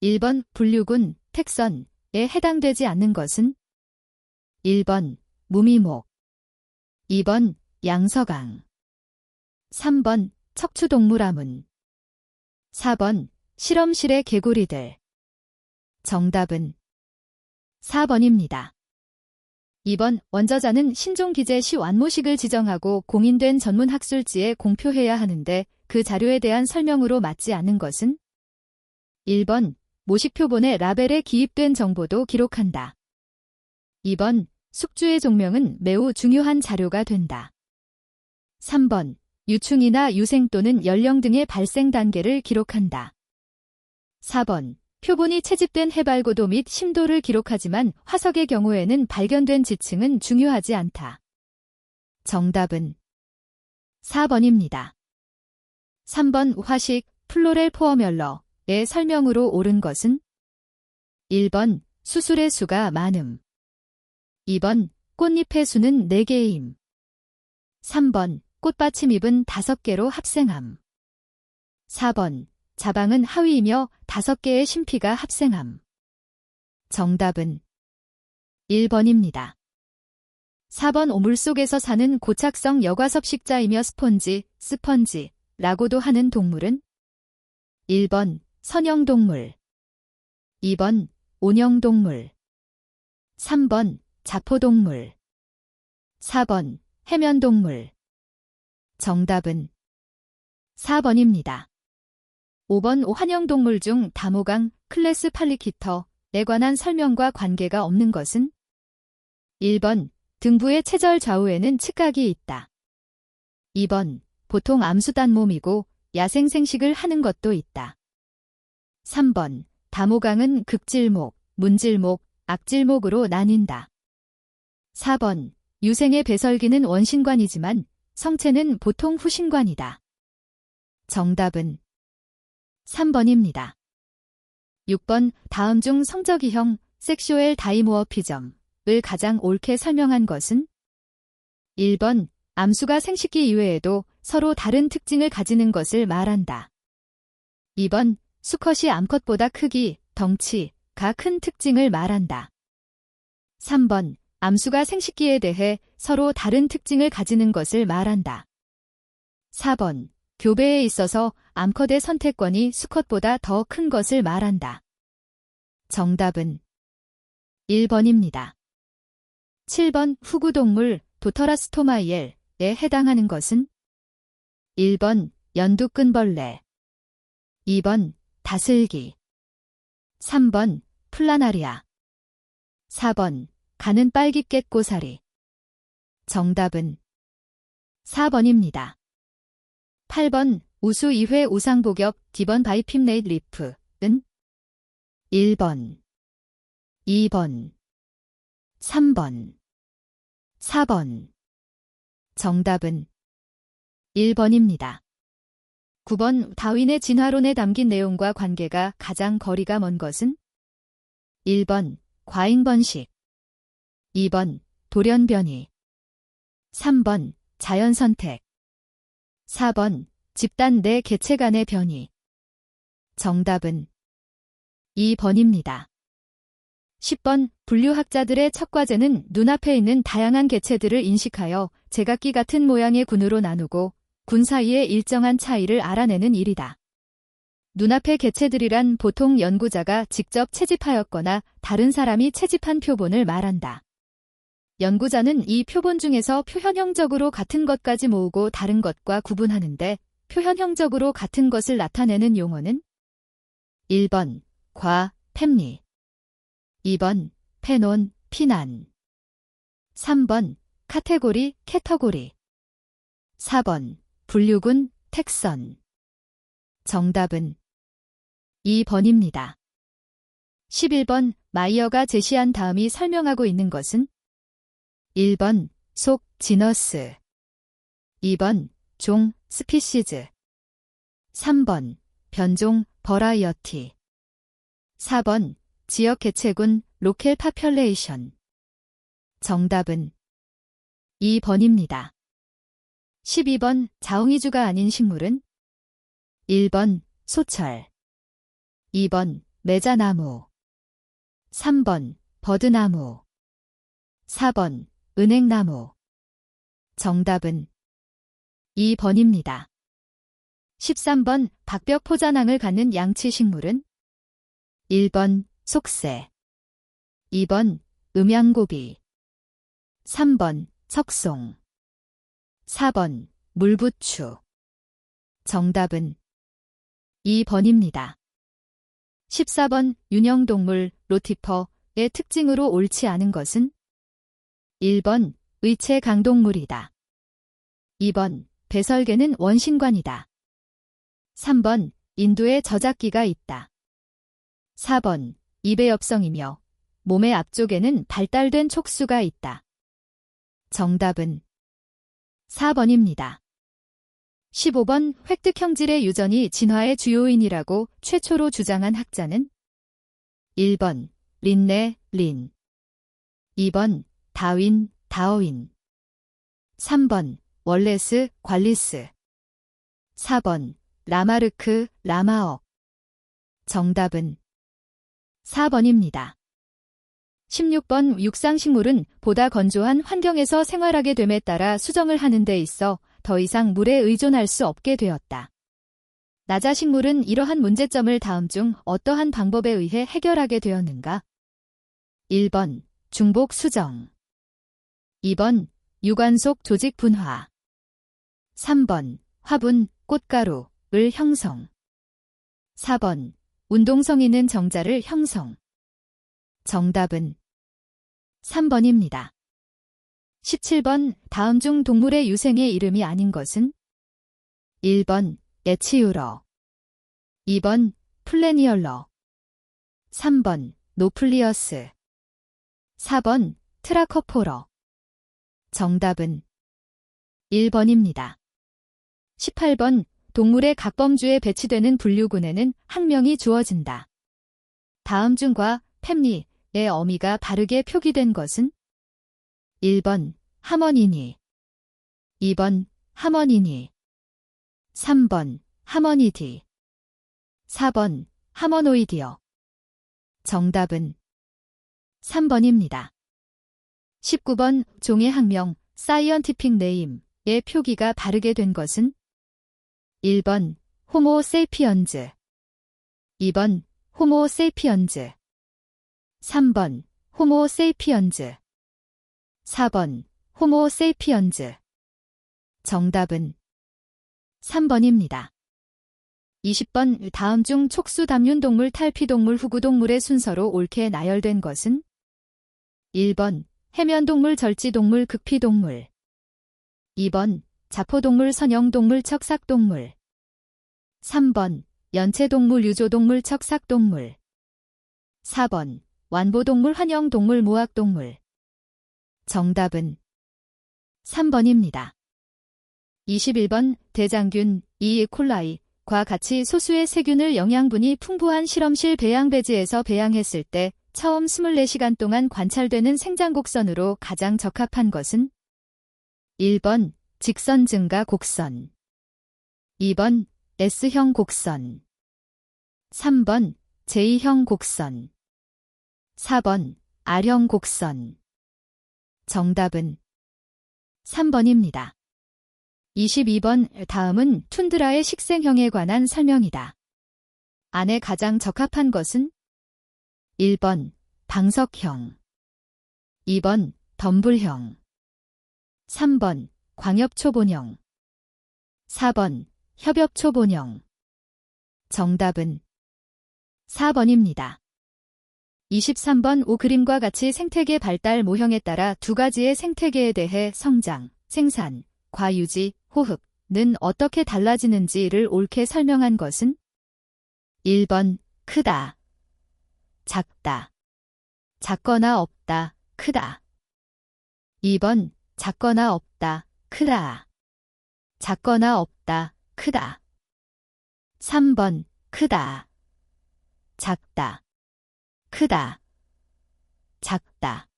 1번 분류군, 택선에 해당되지 않는 것은? 1번 무미목, 2번 양서강, 3번 척추동물화문, 4번 실험실의 개구리들. 정답은 4번입니다. 2번 원저자는 신종기재 시 완모식을 지정하고 공인된 전문학술지에 공표해야 하는데 그 자료에 대한 설명으로 맞지 않는 것은? 1번 모식표본의 라벨에 기입된 정보도 기록한다. 2번 숙주의 종명은 매우 중요한 자료가 된다. 3번 유충이나 유생 또는 연령 등의 발생 단계를 기록한다. 4번 표본이 채집된 해발고도 및 심도를 기록하지만 화석의 경우에는 발견된 지층은 중요하지 않다. 정답은 4번입니다. 3번 화식 플로렐 포어멸러의 설명으로 옳은 것은? 1번 수술의 수가 많음, 2번 꽃잎의 수는 4개임, 3번 꽃받침잎은 5개로 합생함, 4번 자방은 하위이며 5개의 심피가 합생함. 정답은 1번입니다. 4번 오물 속에서 사는 고착성 여과섭식자이며 스펀지라고도 하는 동물은? 1번 선형동물, 2번 온형동물, 3번 자포동물, 4번 해면동물. 정답은 4번입니다. 5번 환형동물 중 다모강, 클래스 팔리키터에 관한 설명과 관계가 없는 것은? 1번 등부의 체절 좌우에는 측각이 있다. 2번 보통 암수단 몸이고 야생 생식을 하는 것도 있다. 3번 다모강은 극질목, 문질목, 악질목으로 나뉜다. 4번 유생의 배설기는 원신관이지만 성체는 보통 후신관이다. 정답은 3번입니다. 6번 다음 중 성적이형 섹슈얼 다이모어피즘을 가장 옳게 설명한 것은? 1번 암수가 생식기 이외에도 서로 다른 특징을 가지는 것을 말한다. 2번 수컷이 암컷보다 크기, 덩치가 큰 특징을 말한다. 3번 암수가 생식기에 대해 서로 다른 특징을 가지는 것을 말한다. 4번 교배에 있어서 암컷의 선택권이 수컷보다 더 큰 것을 말한다. 정답은 1번입니다. 7번 후구동물 도터라스토마이엘에 해당하는 것은? 1번 연두끈벌레, 2번 다슬기, 3번 플라나리아, 4번 가는 빨깃깨꼬사리. 정답은 4번입니다. 8번 우수 2회 우상복엽 디번 바이핌네잇 리프은? 1번, 2번, 3번, 4번. 정답은 1번입니다. 9번 다윈의 진화론에 담긴 내용과 관계가 가장 거리가 먼 것은? 1번 과잉번식, 2번 돌연변이, 3번 자연선택, 4번 집단 내 개체 간의 변이. 정답은 2번입니다. 10번 분류학자들의 첫 과제는 눈앞에 있는 다양한 개체들을 인식하여 제각기 같은 모양의 군으로 나누고 군 사이의 일정한 차이를 알아내는 일이다. 눈앞의 개체들이란 보통 연구자가 직접 채집하였거나 다른 사람이 채집한 표본을 말한다. 연구자는 이 표본 중에서 표현형적으로 같은 것까지 모으고 다른 것과 구분하는데 표현형적으로 같은 것을 나타내는 용어는? 1번 과, 팹리, 2번 페논, 피난, 3번 카테고리, 캐터고리, 4번 분류군, 택선. 정답은 2번입니다. 11번 마이어가 제시한 다음이 설명하고 있는 것은? 1번 속, 지너스, 2번 종, 스피시즈, 3번 변종, 버라이어티, 4번 지역 개체군, 로컬 파퓰레이션. 정답은 2번입니다. 12번 자웅이주가 아닌 식물은? 1번 소철, 2번 매자나무. 3번 버드나무. 4번 은행나무. 정답은 2번입니다. 13번 박벽 포자낭을 갖는 양치식물은 1번 속새, 2번 음양고비, 3번 석송, 4번 물부추. 정답은 2번입니다. 14번 윤형동물 로티퍼의 특징으로 옳지 않은 것은 1번 의체 강동물이다. 2번 배설개는 원신관이다. 3번 인두에 저작기가 있다. 4번 입의 엽성이며 몸의 앞쪽에는 발달된 촉수가 있다. 정답은 4번입니다. 15번 획득형질의 유전이 진화의 주요인이라고 최초로 주장한 학자는 1번 린네, 린. 2번 다윈, 다어윈. 3번 월레스, 관리스. 4번 라마르크, 라마억. 정답은 4번입니다. 16번 육상식물은 보다 건조한 환경에서 생활하게 됨에 따라 수정을 하는 데 있어 더 이상 물에 의존할 수 없게 되었다. 나자식물은 이러한 문제점을 다음 중 어떠한 방법에 의해 해결하게 되었는가? 1번 중복 수정. 2번 유관속 조직 분화. 3번 화분, 꽃가루를 형성. 4번 운동성 있는 정자를 형성. 정답은 3번입니다. 17번 다음 중 동물의 유생의 이름이 아닌 것은 1번 에치유러, 2번 플래니얼러, 3번 노플리어스, 4번 트라커포러. 정답은 1번입니다. 18번 동물의 각범주에 배치되는 분류군에는 학명이 주어진다. 다음 중과 팹리의 어미가 바르게 표기된 것은 1번 하머니니, 2번 하머니니, 3번 하머니디, 4번 하머노이디어. 정답은 3번입니다. 19번 종의 학명 사이언티픽 네임의 표기가 바르게 된 것은 1번 호모 세이피언즈, 2번 호모 세이피언즈, 3번 호모 세이피언즈, 4번 호모 세이피언즈. 정답은 3번입니다. 20번 다음 중 촉수 담륜동물, 탈피동물, 후구동물의 순서로 옳게 나열된 것은 1번 해면동물, 절지동물, 극피동물, 2번 자포동물, 선형동물, 척삭동물, 3번 연체동물, 유조동물, 척삭동물, 4번 완보동물, 환영동물, 모악동물. 정답은 3번입니다. 21번 대장균, 이콜라이과 같이 소수의 세균을 영양분이 풍부한 실험실 배양배지에서 배양했을 때 처음 24시간 동안 관찰되는 생장 곡선으로 가장 적합한 것은 1번 직선 증가 곡선, 2번 S형 곡선, 3번 J형 곡선, 4번 R형 곡선. 정답은 3번입니다. 22번 다음은 툰드라의 식생형에 관한 설명이다. 안에 가장 적합한 것은 1번 방석형, 2번 덤불형, 3번 광엽초본형, 4번 협엽초본형. 정답은 4번입니다. 23번 오 그림과 같이 생태계 발달 모형에 따라 두 가지의 생태계에 대해 성장, 생산, 과유지, 호흡는 어떻게 달라지는지를 옳게 설명한 것은 1번 크다, 작다, 작거나 없다, 크다. 2번 작거나 없다, 크다, 작거나 없다, 크다. 3번 크다, 작다, 크다, 작다.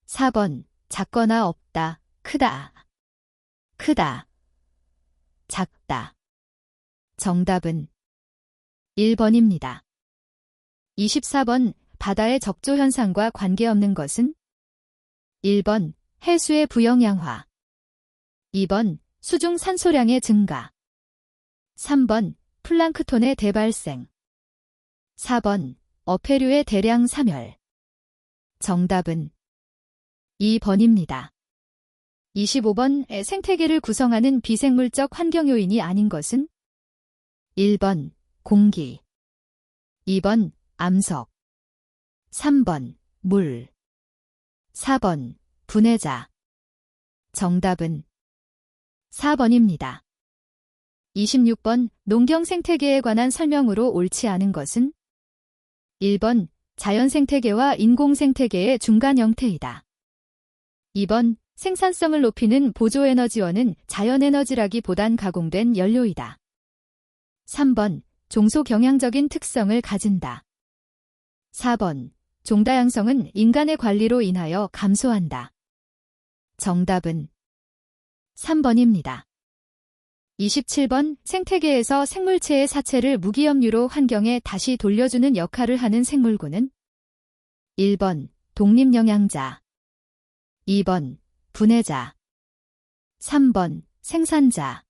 4번 작거나 없다, 크다, 크다, 작다. 정답은 1번입니다. 24번 바다의 적조 현상과 관계없는 것은? 1번 해수의 부영양화, 2번 수중 산소량의 증가, 3번 플랑크톤의 대발생, 4번 어패류의 대량 사멸. 정답은 2번입니다. 25번 생태계를 구성하는 비생물적 환경 요인이 아닌 것은? 1번 공기, 2번 암석, 3번 물, 4번 분해자. 정답은 4번입니다. 26번 농경 생태계에 관한 설명으로 옳지 않은 것은? 1번 자연 생태계와 인공 생태계의 중간 형태이다. 2번 생산성을 높이는 보조에너지원은 자연에너지라기보단 가공된 연료이다. 3번 종소경향적인 특성을 가진다. 4번 종다양성은 인간의 관리로 인하여 감소한다. 정답은 3번입니다. 27번 생태계에서 생물체의 사체를 무기염류로 환경에 다시 돌려주는 역할을 하는 생물군은? 1번 독립영양자, 2번 분해자, 3번 생산자,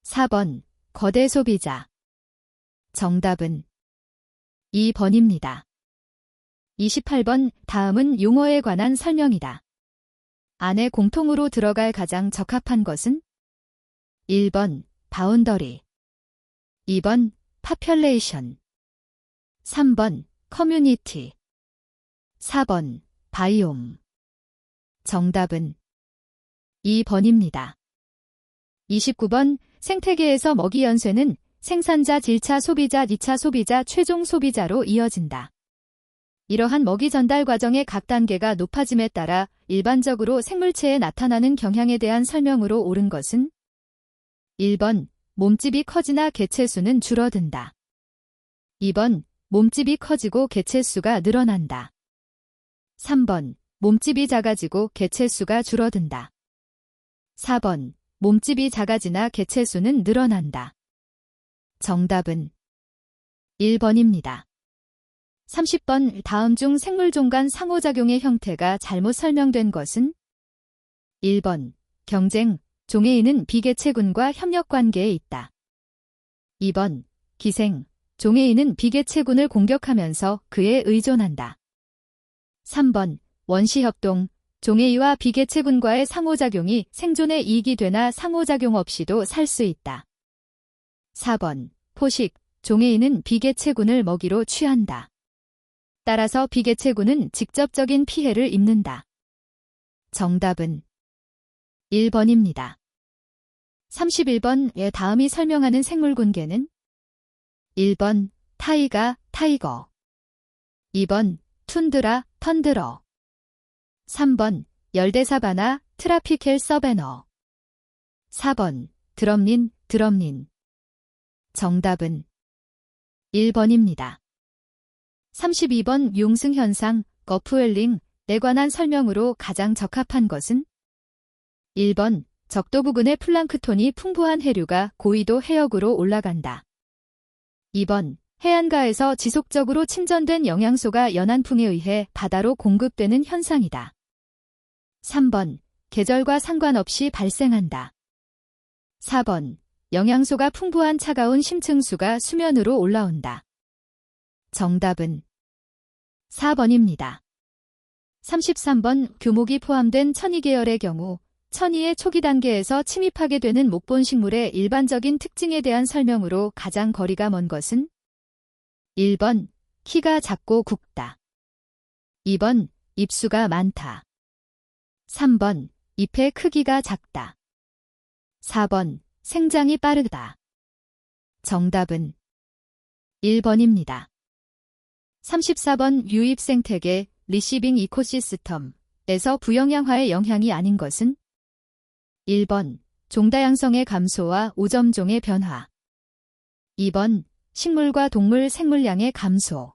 4번 거대 소비자. 정답은 2번입니다. 28번 다음은 용어에 관한 설명이다. 안에 공통으로 들어갈 가장 적합한 것은? 1번 바운더리, 2번 파퓰레이션, 3번 커뮤니티, 4번 바이옴. 정답은 2번입니다. 29번 생태계에서 먹이 연쇄는 생산자 1차 소비자 2차 소비자 최종 소비자로 이어진다. 이러한 먹이 전달 과정의 각 단계가 높아짐에 따라 일반적으로 생물체에 나타나는 경향에 대한 설명으로 옳은 것은? 1번 몸집이 커지나 개체수는 줄어든다. 2번 몸집이 커지고 개체수가 늘어난다. 3번 몸집이 작아지고 개체수가 줄어든다. 4번 몸집이 작아지나 개체수는 늘어난다. 정답은 1번입니다. 30번 다음 중 생물종 간 상호작용의 형태가 잘못 설명된 것은? 1번 경쟁, 종에이는 비개체군과 협력관계에 있다. 2번 기생, 종에이는 비개체군을 공격하면서 그에 의존한다. 3번 원시협동, 종에이와 비개체군과의 상호작용이 생존에 이익이 되나 상호작용 없이도 살 수 있다. 4번 포식, 종에이는 비개체군을 먹이로 취한다. 따라서 비개체군은 직접적인 피해를 입는다. 정답은 1번입니다. 31번 다음이 설명하는 생물군계는? 1번 타이가, 타이거, 2번 툰드라, 턴드러, 3번 열대사바나, 트라피켈 서베너, 4번 드럼린, 드럼린. 정답은 1번입니다. 32번 융승현상, 거푸웰링에 관한 설명으로 가장 적합한 것은? 1번 적도 부근의 플랑크톤이 풍부한 해류가 고위도 해역으로 올라간다. 2번 해안가에서 지속적으로 침전된 영양소가 연안풍에 의해 바다로 공급되는 현상이다. 3번 계절과 상관없이 발생한다. 4번 영양소가 풍부한 차가운 심층수가 수면으로 올라온다. 정답은 4번입니다. 33번 규목이 포함된 천이계열의 경우 천이의 초기 단계에서 침입하게 되는 목본식물의 일반적인 특징에 대한 설명으로 가장 거리가 먼 것은? 1번 키가 작고 굵다. 2번 잎수가 많다. 3번 잎의 크기가 작다. 4번 생장이 빠르다. 정답은 1번입니다. 34번 유입 생태계 리시빙 이코시스템에서 부영양화의 영향이 아닌 것은? 1번 종다양성의 감소와 오점종의 변화, 2번 식물과 동물 생물량의 감소,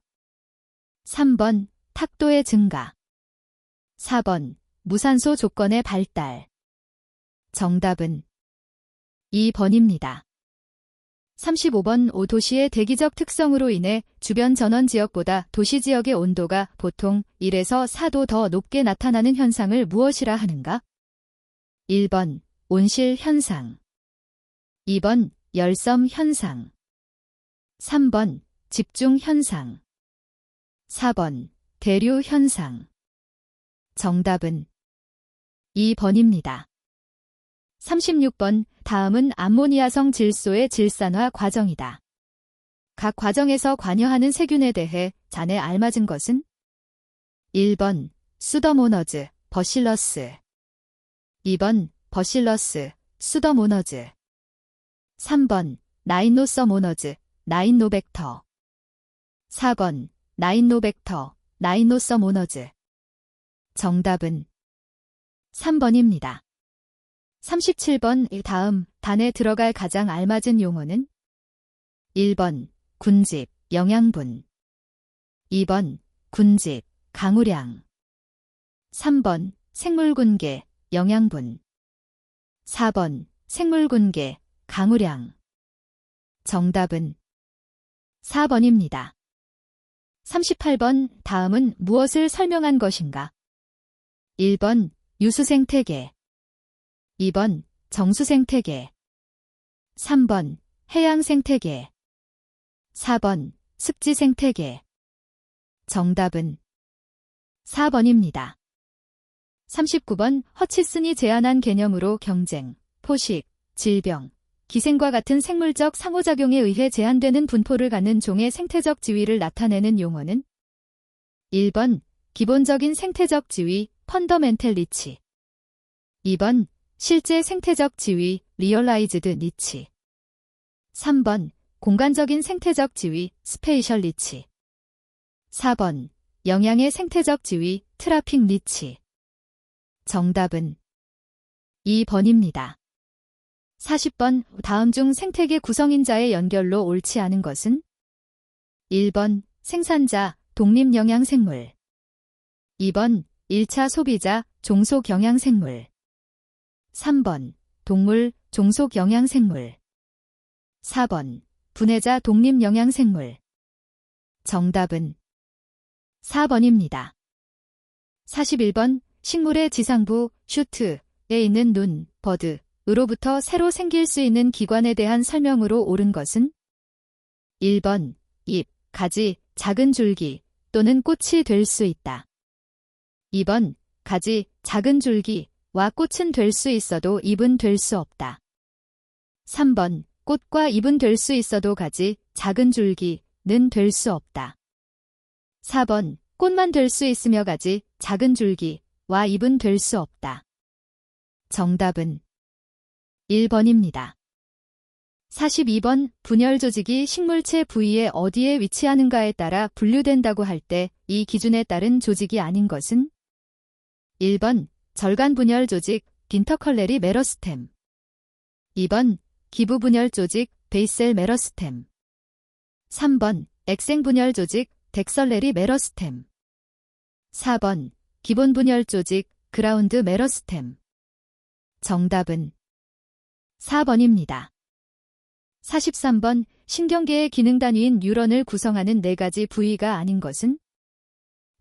3번 탁도의 증가, 4번 무산소 조건의 발달. 정답은 2번입니다. 35번 도시의 대기적 특성으로 인해 주변 전원 지역보다 도시 지역의 온도가 보통 1에서 4도 더 높게 나타나는 현상을 무엇이라 하는가? 1번 온실 현상, 2번 열섬 현상, 3번 집중 현상, 4번 대류 현상. 정답은 2번입니다. 36번 다음은 암모니아성 질소의 질산화 과정이다. 각 과정에서 관여하는 세균에 대해 잔에 알맞은 것은? 1번 수더모너즈, 버실러스, 2번 버실러스, 수더모너즈, 3번 나인노서모너즈, 나인노벡터, 4번 나인노벡터, 나인노서모너즈. 정답은 3번입니다. 37번 다음 단에 들어갈 가장 알맞은 용어는? 1번 군집, 영양분, 2번 군집, 강우량, 3번 생물군계, 영양분, 4번 생물군계, 강우량. 정답은 4번입니다. 38번 다음은 무엇을 설명한 것인가? 1번 유수생태계, 2번 정수생태계, 3번 해양생태계, 4번 습지생태계. 정답은 4번입니다. 39번 허치슨이 제안한 개념으로 경쟁, 포식, 질병, 기생과 같은 생물적 상호작용에 의해 제한되는 분포를 갖는 종의 생태적 지위를 나타내는 용어는? 1번 기본적인 생태적 지위, 펀더멘탈 니치, 2번 실제 생태적 지위, 리얼라이즈드 니치, 3번 공간적인 생태적 지위, 스페이셜 니치, 4번 영양의 생태적 지위, 트라픽 니치. 정답은 2번입니다. 40번 다음 중 생태계 구성인자의 연결로 옳지 않은 것은? 1번 생산자, 독립영양생물, 2번 1차 소비자, 종속영양생물, 3번 동물, 종속영양생물, 4번 분해자, 독립영양생물. 정답은 4번입니다. 41번 식물의 지상부, 슈트에 있는 눈, 버드, 으로부터 새로 생길 수 있는 기관에 대한 설명으로 옳은 것은? 1번 잎, 가지, 작은 줄기 또는 꽃이 될 수 있다. 2번 가지, 작은 줄기와 꽃은 될 수 있어도 잎은 될 수 없다. 3번 꽃과 잎은 될 수 있어도 가지, 작은 줄기는 될 수 없다. 4번 꽃만 될 수 있으며 가지, 작은 줄기와 잎은 될 수 없다. 정답은 1번입니다. 42번 분열 조직이 식물체 부위의 어디에 위치하는가에 따라 분류된다고 할 때 이 기준에 따른 조직이 아닌 것은? 1번 절간 분열 조직, 인터컬레리 메러스템, 2번 기부 분열 조직, 베이셀 메러스템, 3번 액생 분열 조직, 덱설레리 메러스템, 4번 기본 분열 조직, 그라운드 메러스템. 정답은 4번입니다. 43번 신경계의 기능 단위인 뉴런을 구성하는 4가지 부위가 아닌 것은?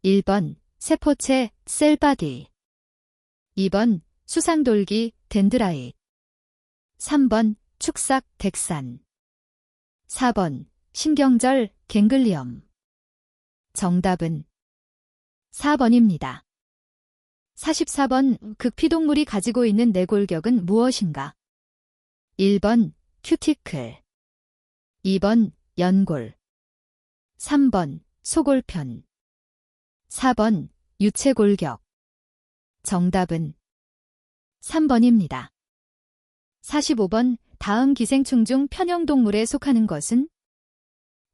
1번 세포체, 셀바디, 2번 수상돌기, 덴드라잇, 3번 축삭, 덱산, 4번 신경절, 갱글리엄. 정답은 4번입니다. 44번 극피동물이 가지고 있는 내골격은 무엇인가? 1번 큐티클, 2번 연골, 3번 소골편, 4번 유체골격. 정답은 3번입니다. 45번 다음 기생충 중 편형동물에 속하는 것은?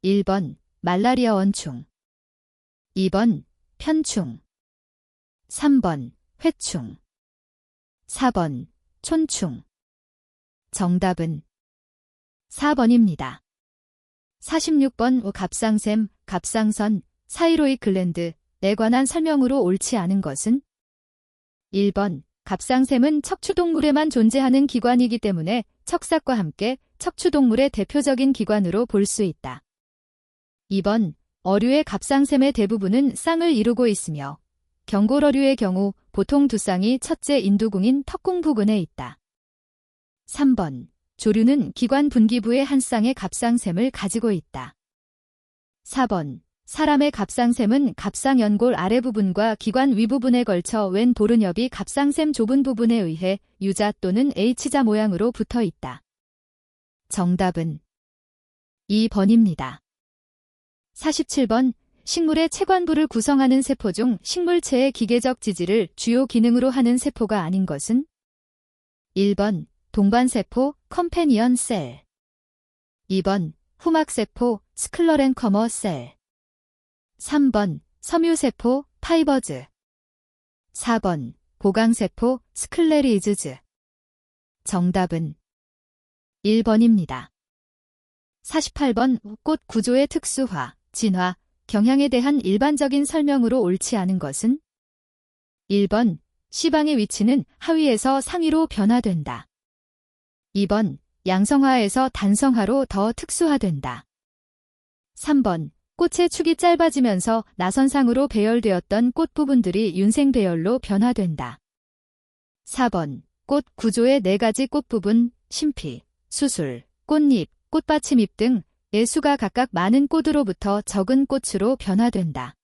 1번 말라리아 원충, 2번 편충, 3번 회충, 4번 촌충. 정답은 4번입니다. 46번 갑상샘, 갑상선, 사이로익 글랜드에 관한 설명으로 옳지 않은 것은? 1번 갑상샘은 척추동물에만 존재하는 기관이기 때문에 척삭과 함께 척추동물의 대표적인 기관으로 볼 수 있다. 2번, 어류의 갑상샘의 대부분은 쌍을 이루고 있으며 경골어류의 경우 보통 두 쌍이 첫째 인두궁인 턱궁 부근에 있다. 3번, 조류는 기관 분기부의 한 쌍의 갑상샘을 가지고 있다. 4번, 사람의 갑상샘은 갑상연골 아래 부분과 기관 윗부분에 걸쳐 왼 보른엽이 갑상샘 좁은 부분에 의해 U자 또는 H자 모양으로 붙어 있다. 정답은 2번입니다. 47번, 식물의 체관부를 구성하는 세포 중 식물체의 기계적 지지를 주요 기능으로 하는 세포가 아닌 것은? 1번, 동반세포, 컴패니언 셀. 2번, 후막세포, 스클러렌커머 셀. 3번, 섬유세포, 파이버즈. 4번, 보강세포, 스클레리즈즈. 정답은 1번입니다. 48번, 꽃 구조의 특수화, 진화, 경향에 대한 일반적인 설명으로 옳지 않은 것은? 1번, 씨방의 위치는 하위에서 상위로 변화된다. 2번, 양성화에서 단성화로 더 특수화된다. 3번, 꽃의 축이 짧아지면서 나선상으로 배열되었던 꽃 부분들이 윤생배열로 변화된다. 4번, 꽃 구조의 4가지 꽃 부분, 심피, 수술, 꽃잎, 꽃받침잎 등의 수가 각각 많은 꽃으로부터 적은 꽃으로 변화된다.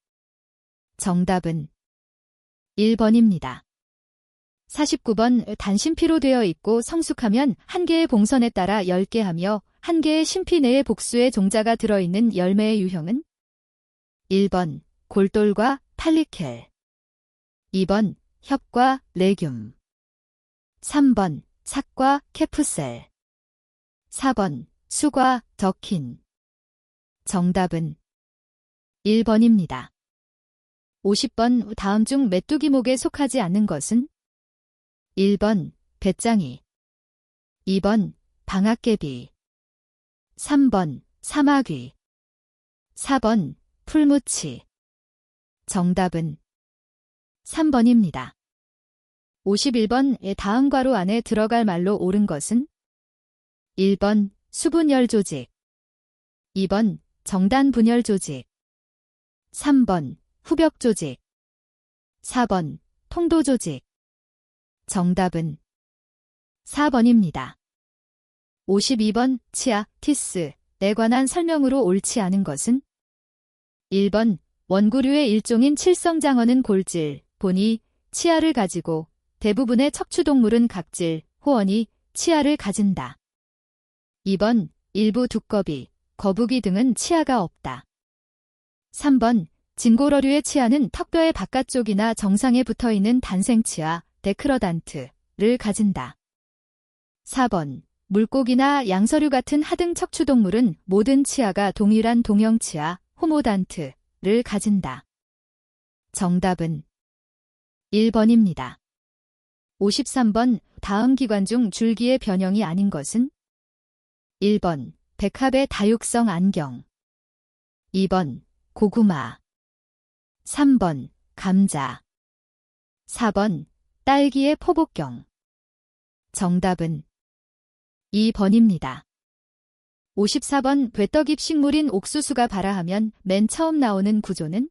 정답은 1번입니다. 49번, 단심피로 되어 있고 성숙하면 한 개의 봉선에 따라 10개 하며 한 개의 심피 내에 복수의 종자가 들어있는 열매의 유형은? 1번, 골돌과 팔리켈. 2번, 협과 레듐. 3번, 삭과 케프셀. 4번, 수과 덕킨. 정답은 1번입니다. 50번, 다음 중 메뚜기목에 속하지 않는 것은? 1번, 배짱이. 2번, 방앗개비. 3번, 사마귀. 4번, 풀무치. 정답은 3번입니다. 51번, 다음 괄호 안에 들어갈 말로 옳은 것은? 1번, 수분열 조직. 2번, 정단 분열 조직. 3번, 후벽 조직. 4번, 통도 조직. 정답은 4번입니다. 52번, 치아, 티스에 관한 설명으로 옳지 않은 것은? 1번, 원구류의 일종인 칠성장어는 골질, 본이 치아를 가지고 대부분의 척추동물은 각질, 호언이 치아를 가진다. 2번, 일부 두꺼비, 거북이 등은 치아가 없다. 3번, 진골어류의 치아는 턱뼈의 바깥쪽이나 정상에 붙어있는 단생치아, 데크러단트를 가진다. 4번, 물고기나 양서류 같은 하등 척추동물은 모든 치아가 동일한 동형치아, 호모단트를 가진다. 정답은 1번입니다. 53번, 다음 기관 중 줄기의 변형이 아닌 것은? 1번, 백합의 다육성 안경. 2번, 고구마. 3번, 감자. 4번, 딸기의 포복경. 정답은 2번입니다. 54번, 괴떡잎 식물인 옥수수가 발아하면 맨 처음 나오는 구조는?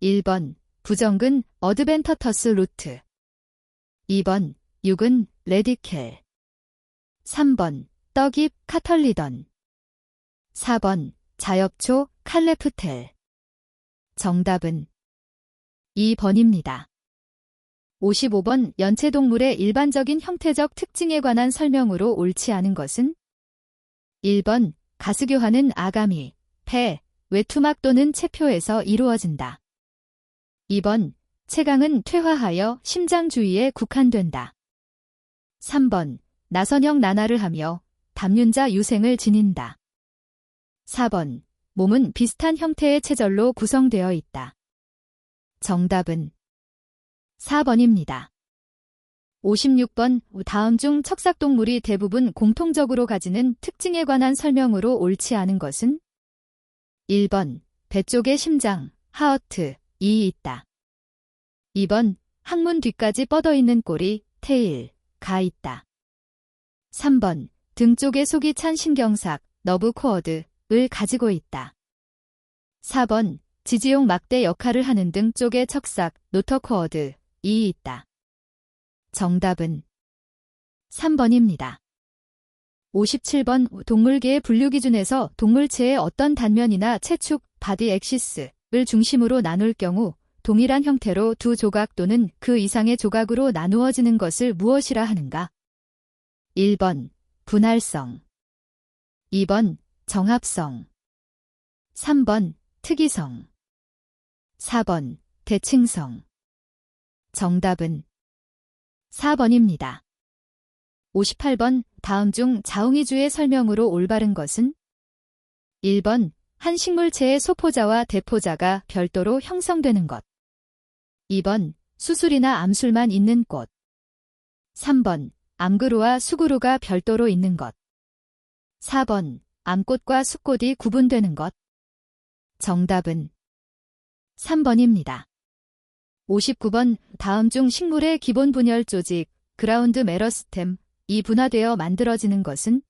1번, 부정근 어드벤터터스 루트. 2번, 육은 레디켈. 3번, 떡잎 카털리던. 4번, 자엽초 칼레프텔. 정답은 2번입니다. 55번, 연체동물의 일반적인 형태적 특징에 관한 설명으로 옳지 않은 것은? 1번, 가스교환은 아가미, 폐, 외투막 또는 체표에서 이루어진다. 2번, 체강은 퇴화하여 심장 주위에 국한된다. 3번, 나선형 난화를 하며 담윤자 유생을 지닌다. 4번, 몸은 비슷한 형태의 체절로 구성되어 있다. 정답은 4번입니다. 56번, 다음 중 척삭동물이 대부분 공통적으로 가지는 특징에 관한 설명으로 옳지 않은 것은? 1번, 배 쪽에 심장, 하어트, 이 있다. 2번, 항문 뒤까지 뻗어 있는 꼬리, 테일, 가 있다. 3번, 등 쪽에 속이 찬 신경삭, 너브 코어드를 가지고 있다. 4번, 지지용 막대 역할을 하는 등 쪽의 척삭, 노터 코어드이 있다. 정답은 3번입니다. 57번, 동물계의 분류 기준에서 동물체의 어떤 단면이나 체축, 바디 엑시스를 중심으로 나눌 경우 동일한 형태로 두 조각 또는 그 이상의 조각으로 나누어지는 것을 무엇이라 하는가? 1번, 분할성. 2번, 정합성. 3번, 특이성. 4번, 대칭성. 정답은 4번입니다. 58번, 다음 중 자웅이주의 설명으로 올바른 것은? 1번, 한 식물체의 소포자와 대포자가 별도로 형성되는 것. 2번, 수술이나 암술만 있는 꽃. 3번, 암그루와 수그루가 별도로 있는 것. 4번, 암꽃과 수꽃이 구분되는 것. 정답은 3번입니다. 59번, 다음 중 식물의 기본 분열 조직, 그라운드 메러스템, 이 분화되어 만들어지는 것은?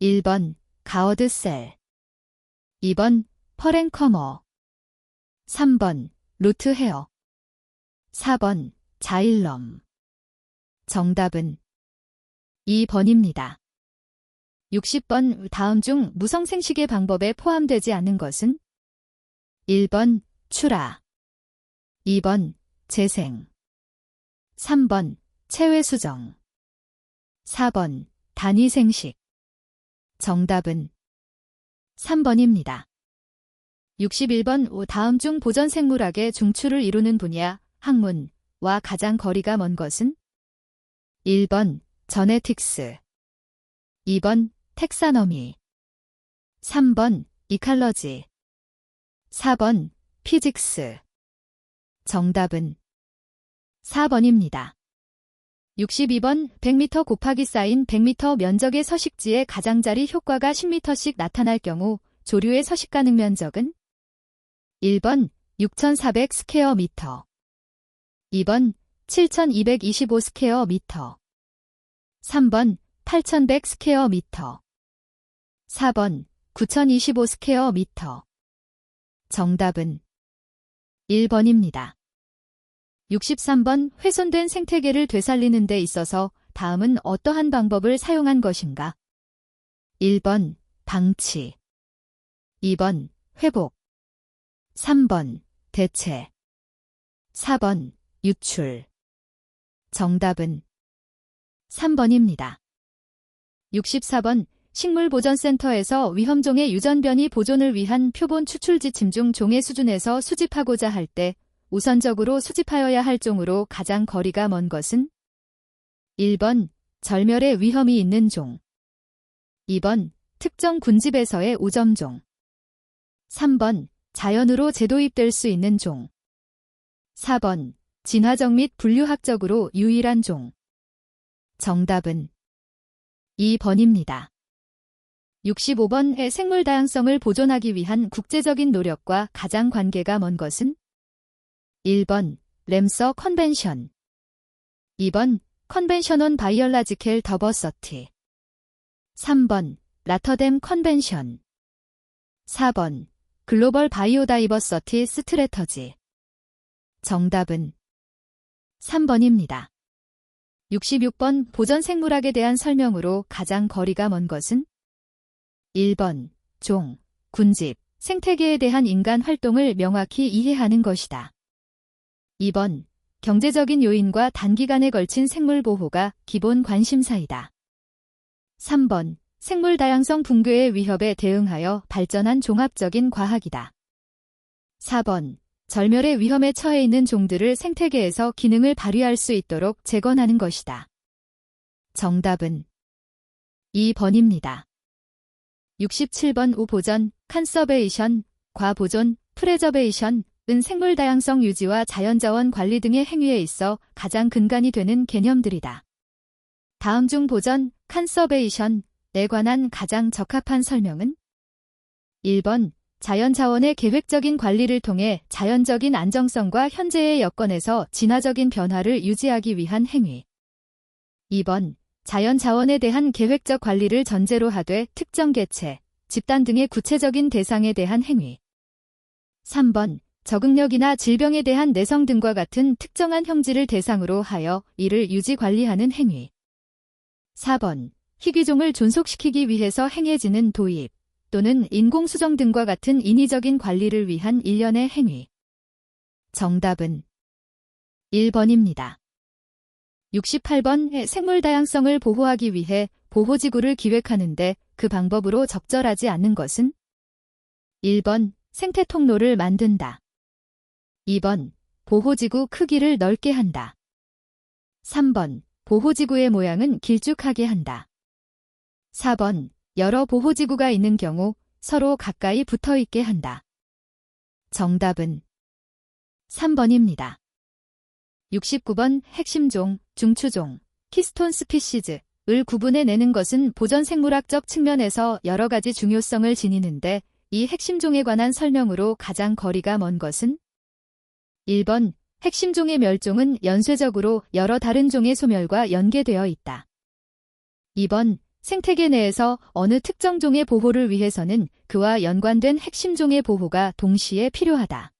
1번, 가어드셀. 2번, 퍼렌커머. 3번, 루트헤어. 4번, 자일럼. 정답은 2번입니다. 60번, 다음 중 무성생식의 방법에 포함되지 않는 것은? 1번, 출하. 2번, 재생. 3번, 체외수정. 4번, 단위생식. 정답은 3번입니다. 61번, 다음 중 보전생물학의 중추를 이루는 분야, 학문과 가장 거리가 먼 것은? 1번, 저네틱스. 2번, 텍사너미. 3번, 이칼러지. 4번, 피직스. 정답은 4번입니다. 62번, 100m 곱하기 쌓인 100m 면적의 서식지의 가장자리 효과가 10m씩 나타날 경우 조류의 서식 가능 면적은? 1번, 6,400 스퀘어미터. 2번, 7,225 스퀘어미터. 3번, 8,100 스퀘어미터. 4번, 9,025 스퀘어미터. 정답은 1번입니다. 63번, 훼손된 생태계를 되살리는 데 있어서 다음은 어떠한 방법을 사용한 것인가? 1번, 방치. 2번, 회복. 3번, 대체. 4번, 유출. 정답은 3번입니다. 64번, 식물보전센터에서 위험종의 유전변이 보존을 위한 표본 추출 지침 중 종의 수준에서 수집하고자 할 때 우선적으로 수집하여야 할 종으로 가장 거리가 먼 것은? 1번, 절멸의 위험이 있는 종. 2번, 특정 군집에서의 우점종. 3번, 자연으로 재도입될 수 있는 종. 4번, 진화적 및 분류학적으로 유일한 종. 정답은 2번입니다. 65번의 생물 다양성을 보존하기 위한 국제적인 노력과 가장 관계가 먼 것은? 1번, 램서 컨벤션. 2번, 컨벤션 온 바이올라지컬 더버서티. 3번, 라터댐 컨벤션. 4번, 글로벌 바이오다이버서티 스트래터지. 정답은 3번입니다. 66번, 보전생물학에 대한 설명으로 가장 거리가 먼 것은? 1번, 종, 군집, 생태계에 대한 인간 활동을 명확히 이해하는 것이다. 2번, 경제적인 요인과 단기간에 걸친 생물 보호가 기본 관심사이다. 3번, 생물 다양성 붕괴의 위협에 대응하여 발전한 종합적인 과학이다. 4번, 절멸의 위험에 처해 있는 종들을 생태계에서 기능을 발휘할 수 있도록 재건하는 것이다. 정답은 2번입니다. 67번, 우보전, 컨서베이션, 과보존, 프레저베이션, 은 생물 다양성 유지와 자연자원 관리 등의 행위에 있어 가장 근간이 되는 개념들이다. 다음 중 보전, 컨서베이션에 관한 가장 적합한 설명은? 1번, 자연자원의 계획적인 관리를 통해 자연적인 안정성과 현재의 여건에서 진화적인 변화를 유지하기 위한 행위. 2번, 자연 자원에 대한 계획적 관리를 전제로 하되 특정 개체, 집단 등의 구체적인 대상에 대한 행위. 3번. 적응력이나 질병에 대한 내성 등과 같은 특정한 형질을 대상으로 하여 이를 유지 관리하는 행위. 4번. 희귀종을 존속시키기 위해서 행해지는 도입 또는 인공수정 등과 같은 인위적인 관리를 위한 일련의 행위. 정답은 1번입니다. 68번. 생물 다양성을 보호하기 위해 보호지구를 기획하는데 그 방법으로 적절하지 않는 것은? 1번. 생태 통로를 만든다. 2번. 보호지구 크기를 넓게 한다. 3번. 보호지구의 모양은 길쭉하게 한다. 4번. 여러 보호지구가 있는 경우 서로 가까이 붙어있게 한다. 정답은 3번입니다. 69번. 핵심종, 중추종, 키스톤 스피시즈을 구분해내는 것은 보전생물학적 측면에서 여러 가지 중요성을 지니는데 이 핵심종에 관한 설명으로 가장 거리가 먼 것은? 1번. 핵심종의 멸종은 연쇄적으로 여러 다른 종의 소멸과 연계되어 있다. 2번. 생태계 내에서 어느 특정 종의 보호를 위해서는 그와 연관된 핵심종의 보호가 동시에 필요하다.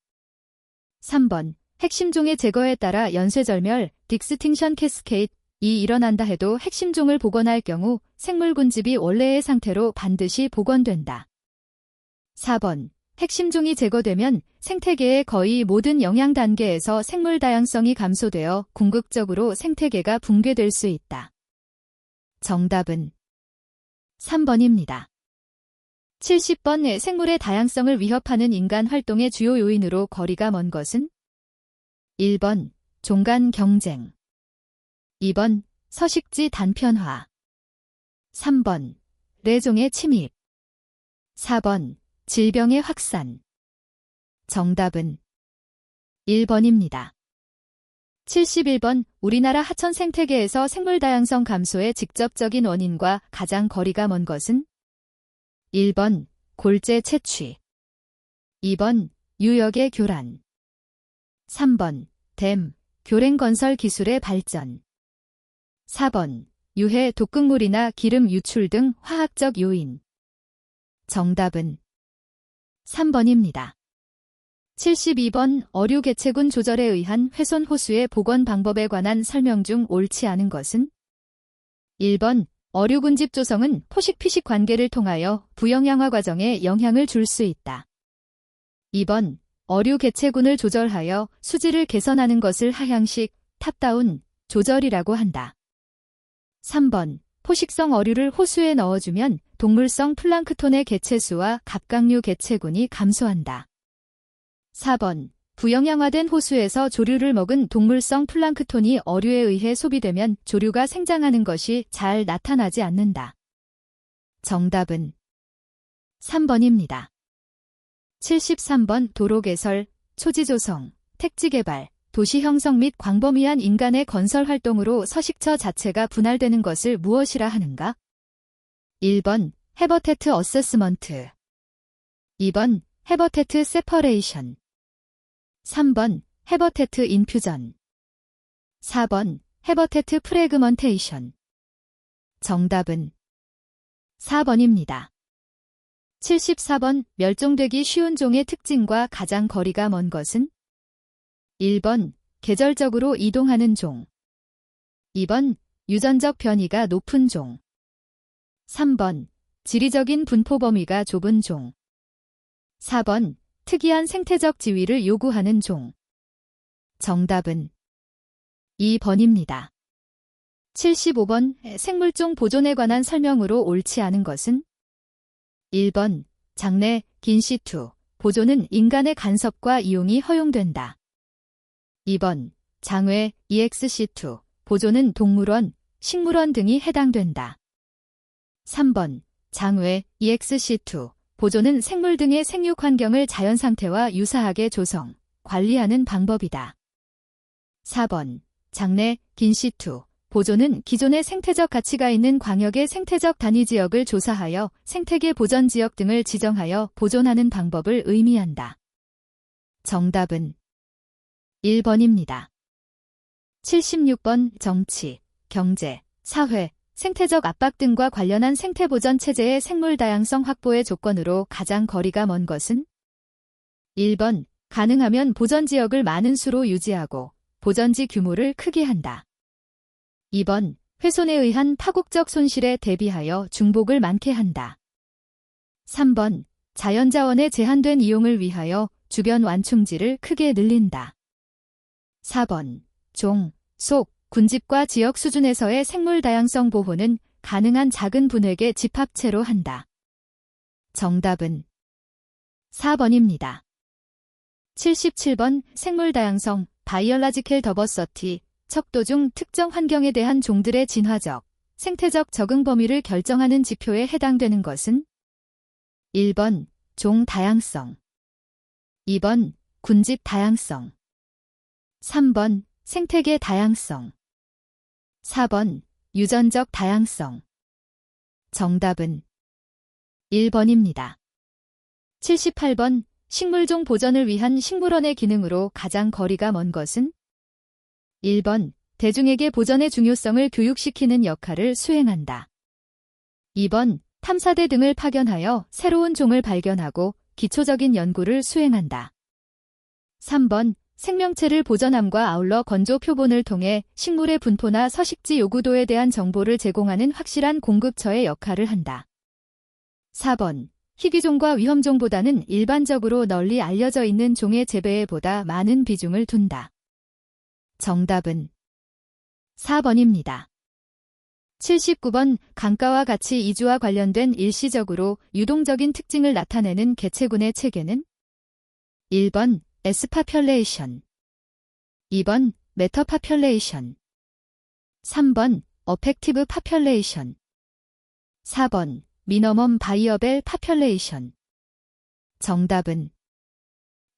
3번. 핵심종의 제거에 따라 연쇄절멸, 딕스팅션 캐스케이드이 일어난다 해도 핵심종을 복원할 경우 생물 군집이 원래의 상태로 반드시 복원된다. 4번. 핵심종이 제거되면 생태계의 거의 모든 영양 단계에서 생물 다양성이 감소되어 궁극적으로 생태계가 붕괴될 수 있다. 정답은 3번입니다. 70번. 생물의 다양성을 위협하는 인간 활동의 주요 요인으로 거리가 먼 것은? 1번. 종간 경쟁. 2번. 서식지 단편화. 3번. 뇌종의 침입. 4번. 질병의 확산. 정답은 1번입니다. 71번. 우리나라 하천 생태계에서 생물 다양성 감소의 직접적인 원인과 가장 거리가 먼 것은? 1번. 골재 채취. 2번. 유역의 교란. 3번. 댐, 교랭 건설 기술의 발전. 4번. 유해 독극물이나 기름 유출 등 화학적 요인. 정답은 3번입니다. 72번. 어류 개체군 조절에 의한 훼손 호수의 복원 방법에 관한 설명 중 옳지 않은 것은? 1번. 어류 군집 조성은 포식-피식 관계를 통하여 부영양화 과정에 영향을 줄 수 있다. 2번. 어류 개체군을 조절하여 수질을 개선하는 것을 하향식, 탑다운 조절이라고 한다. 3번. 포식성 어류를 호수에 넣어주면 동물성 플랑크톤의 개체수와 갑각류 개체군이 감소한다. 4번. 부영양화된 호수에서 조류를 먹은 동물성 플랑크톤이 어류에 의해 소비되면 조류가 생장하는 것이 잘 나타나지 않는다. 정답은 3번입니다. 73번. 도로 개설, 초지 조성, 택지 개발, 도시 형성 및 광범위한 인간의 건설 활동으로 서식처 자체가 분할되는 것을 무엇이라 하는가? 1번. 해버테트 어세스먼트. 2번. 해버테트 세퍼레이션. 3번. 해버테트 인퓨전. 4번. 해버테트 프래그먼테이션. 정답은 4번입니다. 74번. 멸종되기 쉬운 종의 특징과 가장 거리가 먼 것은? 1번. 계절적으로 이동하는 종. 2번. 유전적 변이가 높은 종. 3번. 지리적인 분포 범위가 좁은 종. 4번. 특이한 생태적 지위를 요구하는 종. 정답은 2번입니다. 75번. 생물종 보존에 관한 설명으로 옳지 않은 것은? 1번. 장내, 긴시투, 보존은 인간의 간섭과 이용이 허용된다. 2번. 장외, EXC2, 보존은 동물원, 식물원 등이 해당된다. 3번. 장외, EXC2, 보존은 생물 등의 생육 환경을 자연 상태와 유사하게 조성, 관리하는 방법이다. 4번. 장내, 긴시투, 보존은 기존의 생태적 가치가 있는 광역의 생태적 단위 지역을 조사하여 생태계 보전 지역 등을 지정하여 보존하는 방법을 의미한다. 정답은 1번입니다. 76번. 정치, 경제, 사회, 생태적 압박 등과 관련한 생태보전 체제의 생물 다양성 확보의 조건으로 가장 거리가 먼 것은? 1번, 가능하면 보전지역을 많은 수로 유지하고 보전지 규모를 크게 한다. 2번, 훼손에 의한 파국적 손실에 대비하여 중복을 많게 한다. 3번, 자연자원의 제한된 이용을 위하여 주변 완충지를 크게 늘린다. 4번, 종, 속, 군집과 지역 수준에서의 생물 다양성 보호는 가능한 작은 분획의 집합체로 한다. 정답은 4번입니다. 77번 생물 다양성, 바이올라지컬 더버서티, 척도 중 특정 환경에 대한 종들의 진화적, 생태적 적응 범위를 결정하는 지표에 해당되는 것은? 1번, 종 다양성. 2번, 군집 다양성. 3번, 생태계 다양성. 4번, 유전적 다양성. 정답은 1번입니다. 78번, 식물종 보전을 위한 식물원의 기능으로 가장 거리가 먼 것은? 1번, 대중에게 보전의 중요성을 교육시키는 역할을 수행한다. 2번, 탐사대 등을 파견하여 새로운 종을 발견하고 기초적인 연구를 수행한다. 3번, 생명체를 보전함과 아울러 건조 표본을 통해 식물의 분포나 서식지 요구도에 대한 정보를 제공하는 확실한 공급처의 역할을 한다. 4번, 희귀종과 위험종보다는 일반적으로 널리 알려져 있는 종의 재배에 보다 많은 비중을 둔다. 정답은 4번입니다. 79번, 강가와 같이 이주와 관련된 일시적으로 유동적인 특징을 나타내는 개체군의 체계는? 1번, 에스파퓰레이션. 2번, 메터파퓰레이션. 3번, 어펙티브 파퓰레이션. 4번, 미너멈 바이어벨 파퓰레이션. 정답은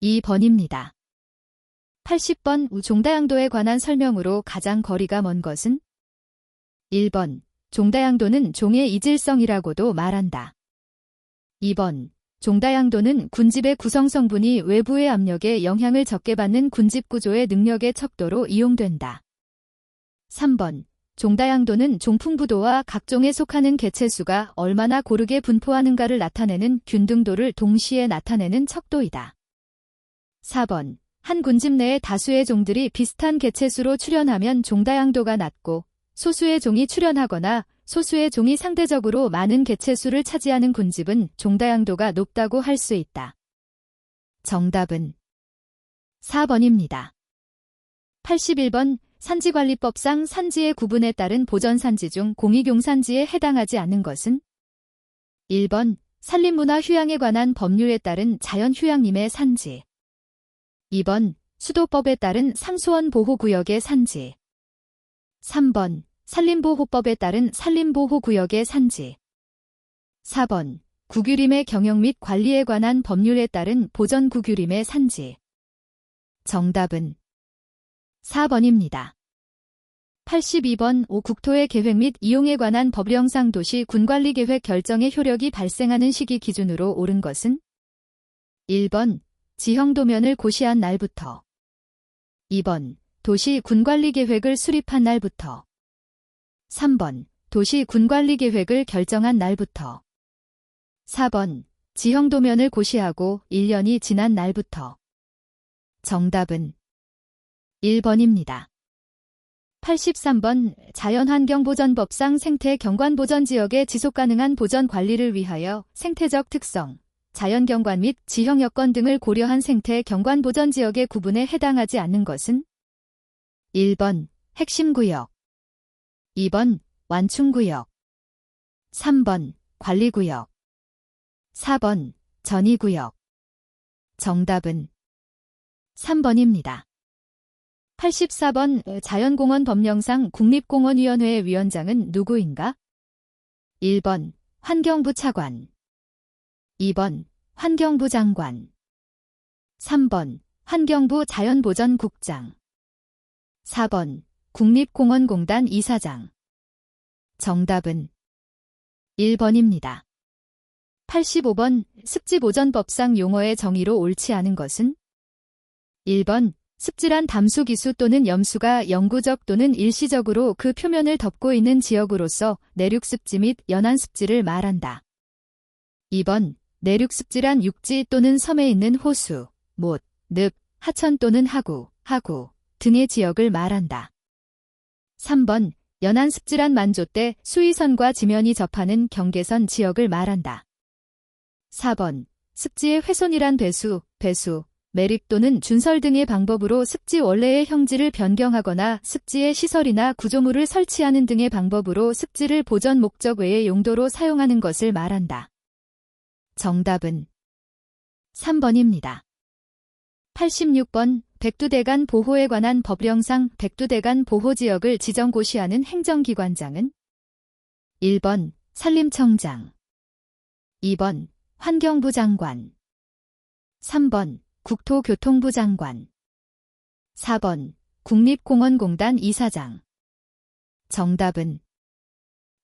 2번입니다. 80번, 종다양도에 관한 설명으로 가장 거리가 먼 것은? 1번, 종다양도는 종의 이질성이라고도 말한다. 2번, 종다양도는 군집의 구성 성분이 외부의 압력에 영향을 적게 받는 군집 구조의 능력의 척도로 이용된다. 3번, 종다양도는 종풍부도와 각종에 속하는 개체수가 얼마나 고르게 분포하는가를 나타내는 균등도를 동시에 나타내는 척도이다. 4번, 한 군집 내에 다수의 종들이 비슷한 개체수로 출현하면 종다양도가 낮고 소수의 종이 출현하거나 소수의 종이 상대적으로 많은 개체수를 차지하는 군집은 종다양도가 높다고 할 수 있다. 정답은 4번입니다. 81번, 산지관리법상 산지의 구분에 따른 보전산지 중 공익용산지에 해당하지 않는 것은? 1번, 산림문화 휴양에 관한 법률에 따른 자연휴양림의 산지. 2번, 수도법에 따른 상수원 보호구역의 산지. 3번, 산림보호법에 따른 산림보호구역의 산지. 4번, 국유림의 경영 및 관리에 관한 법률에 따른 보전국유림의 산지. 정답은 4번입니다. 82번, 국토의 계획 및 이용에 관한 법령상 도시 군관리계획 결정의 효력이 발생하는 시기 기준으로 옳은 것은? 1번, 지형도면을 고시한 날부터. 2번, 도시 군관리계획을 수립한 날부터. 3번, 도시 군관리계획을 결정한 날부터. 4번, 지형도면을 고시하고 1년이 지난 날부터. 정답은 1번입니다. 83번, 자연환경보전법상 생태경관보전지역의 지속가능한 보전관리를 위하여 생태적 특성, 자연경관 및 지형여건 등을 고려한 생태경관보전지역의 구분에 해당하지 않는 것은? 1번, 핵심구역. 2번, 완충구역. 3번, 관리구역. 4번, 전이구역. 정답은 3번입니다. 84번, 자연공원 법령상 국립공원위원회의 위원장은 누구인가? 1번, 환경부 차관. 2번, 환경부 장관. 3번, 환경부 자연보전국장. 4번, 국립공원공단 이사장. 정답은 1번입니다. 85번, 습지보전법상 용어의 정의로 옳지 않은 것은? 1번, 습지란 담수 기수 또는 염수가 영구적 또는 일시적으로 그 표면을 덮고 있는 지역으로서 내륙습지 및 연안습지를 말한다. 2번 내륙습지란 육지 또는 섬에 있는 호수, 못, 늪, 하천 또는 하구 등의 지역을 말한다. 3번 연안습지란 만조대 수위선과 지면이 접하는 경계선 지역을 말한다. 4번 습지의 훼손이란 배수, 매립 또는 준설 등의 방법으로 습지 원래의 형질을 변경하거나 습지에 시설이나 구조물을 설치하는 등의 방법으로 습지를 보전 목적 외의 용도로 사용하는 것을 말한다. 정답은 3번입니다. 86번 백두대간 보호에 관한 법령상 백두대간 보호지역을 지정고시하는 행정기관장은 1번 산림청장, 2번 환경부 장관, 3번 국토교통부 장관, 4번 국립공원공단 이사장. 정답은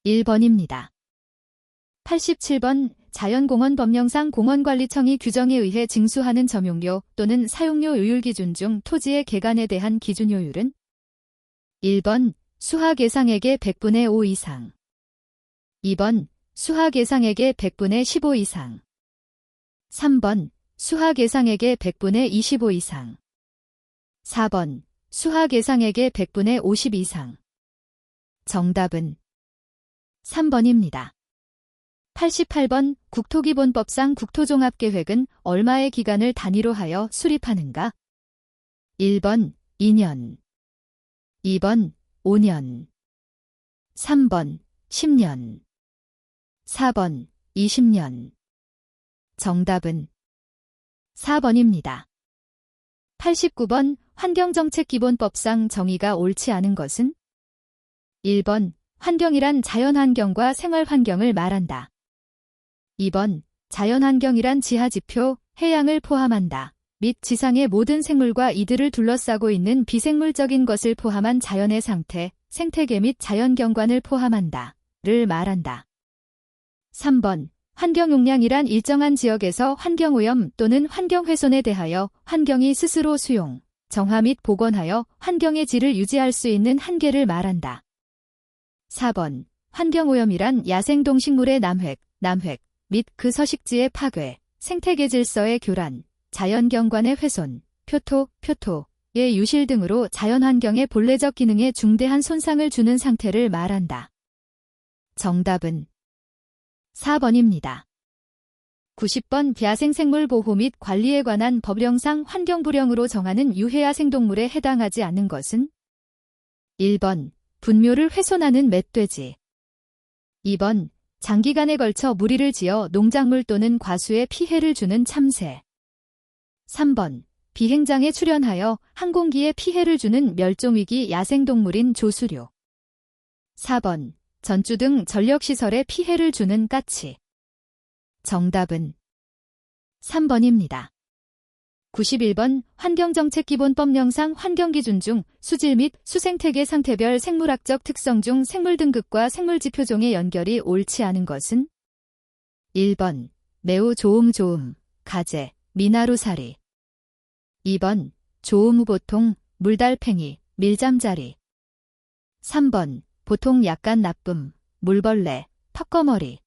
1번입니다. 87번 자연공원 법령상 공원관리청이 규정에 의해 징수하는 점용료 또는 사용료 요율 기준 중 토지의 개간에 대한 기준 요율은 1번 수학 예상액의 100분의 5 이상, 2번 수학 예상액의 100분의 15 이상, 3번 수학 예상액의 100분의 25 이상, 4번 수학 예상액의 100분의 50 이상. 정답은 3번입니다. 88번 국토기본법상 국토종합계획은 얼마의 기간을 단위로 하여 수립하는가? 1번 2년, 2번 5년, 3번 10년, 4번 20년. 정답은 4번입니다. 89번 환경정책기본법상 정의가 옳지 않은 것은? 1번 환경이란 자연환경과 생활환경을 말한다. 2번 자연환경이란 지하지표, 해양을 포함한다. 및 지상의 모든 생물과 이들을 둘러싸고 있는 비생물적인 것을 포함한 자연의 상태, 생태계 및 자연경관을 포함한다. 를 말한다. 3번 환경용량이란 일정한 지역에서 환경오염 또는 환경훼손에 대하여 환경이 스스로 수용, 정화 및 복원하여 환경의 질을 유지할 수 있는 한계를 말한다. 4번 환경오염이란 야생동식물의 남획 및 그 서식지의 파괴, 생태계 질서의 교란, 자연경관의 훼손, 표토의 유실 등으로 자연환경의 본래적 기능에 중대한 손상을 주는 상태를 말한다. 정답은 4번입니다. 90번 야생생물 보호 및 관리에 관한 법령상 환경부령으로 정하는 유해야생동물에 해당하지 않는 것은? 1번 분묘를 훼손하는 멧돼지, 2번 장기간에 걸쳐 무리를 지어 농작물 또는 과수에 피해를 주는 참새, 3번 비행장에 출현하여 항공기에 피해를 주는 멸종위기 야생동물인 조수료, 4번 전주 등 전력시설에 피해를 주는 까치. 정답은 3번입니다. 91번 환경정책기본법령상 환경기준 중 수질 및 수생태계 상태별 생물학적 특성 중 생물 등급과 생물지표종의 연결이 옳지 않은 것은? 1번 매우 조음, 가재, 미나루사리, 2번 조음우보통, 물달팽이, 밀잠자리, 3번 보통 약간 나쁨, 물벌레, 턱거머리,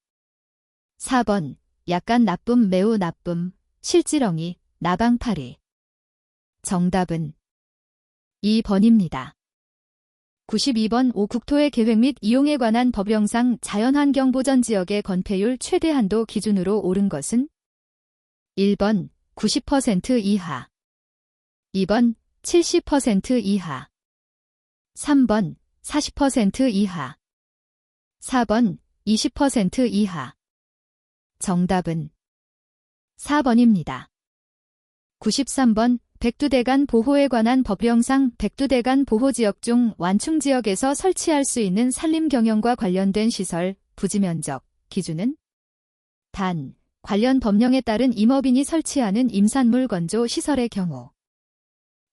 4번 약간 나쁨, 매우 나쁨, 실지렁이, 나방파리. 정답은 2번입니다. 92번 5. 국토의 계획 및 이용에 관한 법령상 자연환경보전지역의 건폐율 최대 한도 기준으로 옳은 것은? 1번 90% 이하, 2번 70% 이하, 3번 40% 이하, 4번 20% 이하. 정답은 4번입니다. 93번 백두대간 보호에 관한 법령상 백두대간 보호지역 중 완충지역에서 설치할 수 있는 산림 경영과 관련된 시설, 부지면적, 기준은? 단, 관련 법령에 따른 임업인이 설치하는 임산물 건조 시설의 경우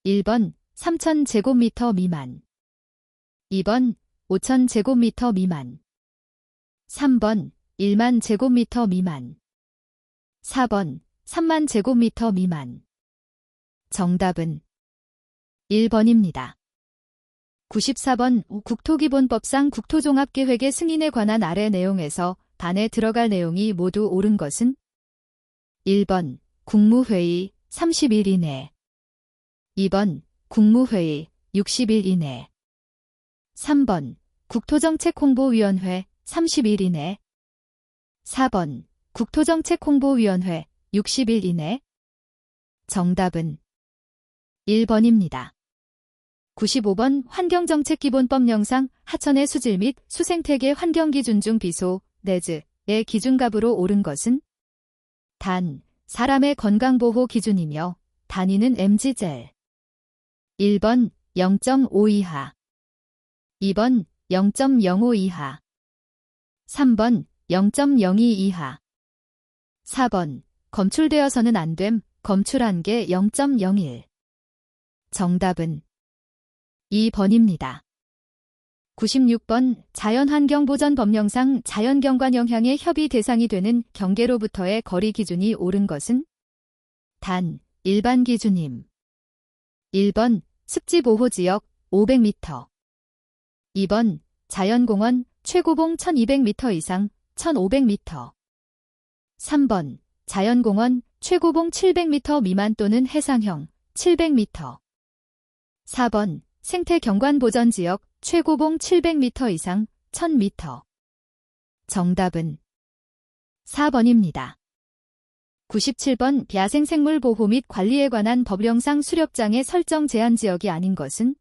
1번 3,000제곱미터 미만, 2번 5,000제곱미터 미만, 3번 1만 제곱미터 미만, 4번 3만 제곱미터 미만. 정답은 1번입니다. 94번 국토기본법상 국토종합계획의 승인에 관한 아래 내용에서 단에 들어갈 내용이 모두 옳은 것은? 1번 국무회의 30일 이내, 2번 국무회의 60일 이내, 3번 국토정책홍보위원회 30일 이내, 4번 국토정책홍보위원회 60일 이내. 정답은 1번입니다. 95번 환경정책기본법 영상 하천의 수질 및 수생태계 환경기준 중 비소, 내즈의 기준값으로 옳은 것은? 단, 사람의 건강보호 기준이며 단위는 mg젤. 1번 0.5 이하, 2번 0.05 이하, 3번 0.02 이하, 4번 검출되어서는 안 됨, 검출한 게 0.01. 정답은 2번입니다. 96번 자연환경보전법령상 자연경관 영향의 협의 대상이 되는 경계로부터의 거리 기준이 옳은 것은? 단, 일반 기준임. 1번 습지보호지역 500m, 2번 자연공원 최고봉 1200m 이상 1500m, 3번 자연공원 최고봉 700m 미만 또는 해상형 700m, 4번 생태경관보전지역 최고봉 700m 이상 1000m. 정답은 4번입니다. 97번 야생생물보호 및 관리에 관한 법령상 수렵장의 설정 제한지역이 아닌 것은?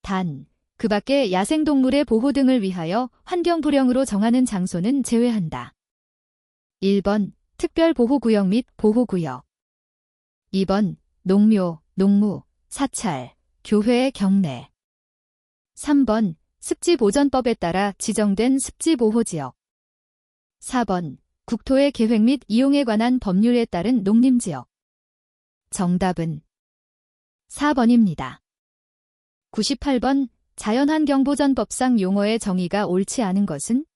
단, 그 밖의 야생동물의 보호 등을 위하여 환경부령으로 정하는 장소는 제외한다. 1번 특별보호구역 및 보호구역, 2번 농묘, 농무, 사찰, 교회의 경내, 3번 습지보전법에 따라 지정된 습지보호지역, 4번 국토의 계획 및 이용에 관한 법률에 따른 농림지역. 정답은 4번입니다. 98번 자연환경보전법상 용어의 정의가 옳지 않은 것은?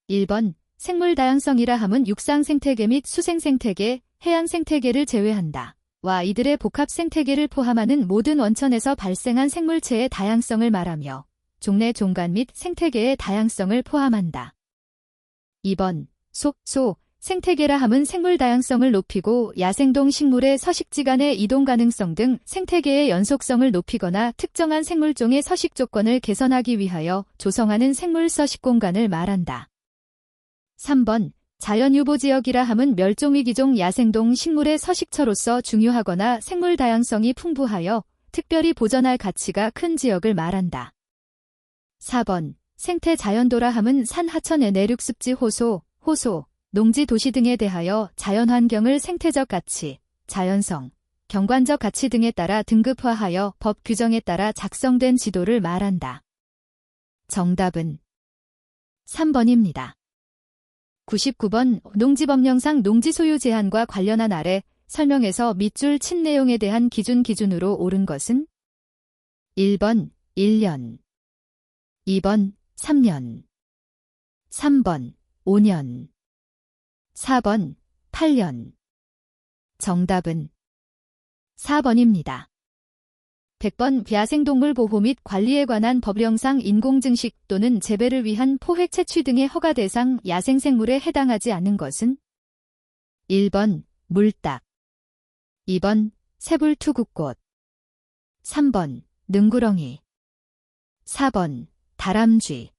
1번 생물다양성이라 함은 육상생태계 및 수생생태계, 해양생태계를 제외한다. 와 이들의 복합생태계를 포함하는 모든 원천에서 발생한 생물체의 다양성을 말하며 종래 종간 및 생태계의 다양성을 포함한다. 2번 소, 생태계라 함은 생물 다양성을 높이고 야생동 식물의 서식지 간의 이동 가능성 등 생태계의 연속성을 높이거나 특정한 생물종의 서식 조건을 개선하기 위하여 조성하는 생물 서식 공간을 말한다. 3번 자연유보지역이라 함은 멸종위기종 야생동 식물의 서식처로서 중요하거나 생물 다양성이 풍부하여 특별히 보전할 가치가 큰 지역을 말한다. 4번 생태자연도라 함은 산 하천의 내륙습지 호소, 농지 도시 등에 대하여 자연환경을 생태적 가치, 자연성, 경관적 가치 등에 따라 등급화하여 법 규정에 따라 작성된 지도를 말한다. 정답은 3번입니다. 99번 농지법령상 농지 소유 제한과 관련한 아래 설명에서 밑줄 친 내용에 대한 기준으로 옳은 것은? 1번 1년, 2번 3년, 3번 5년, 4번 8년. 정답은 4번입니다. 100번 야생동물 보호 및 관리에 관한 법령상 인공증식 또는 재배를 위한 포획 채취 등의 허가 대상 야생생물에 해당하지 않는 것은? 1번 물닭, 2번 새불투구꽃, 3번 능구렁이, 4번 다람쥐.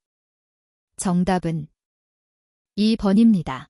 정답은 2번입니다.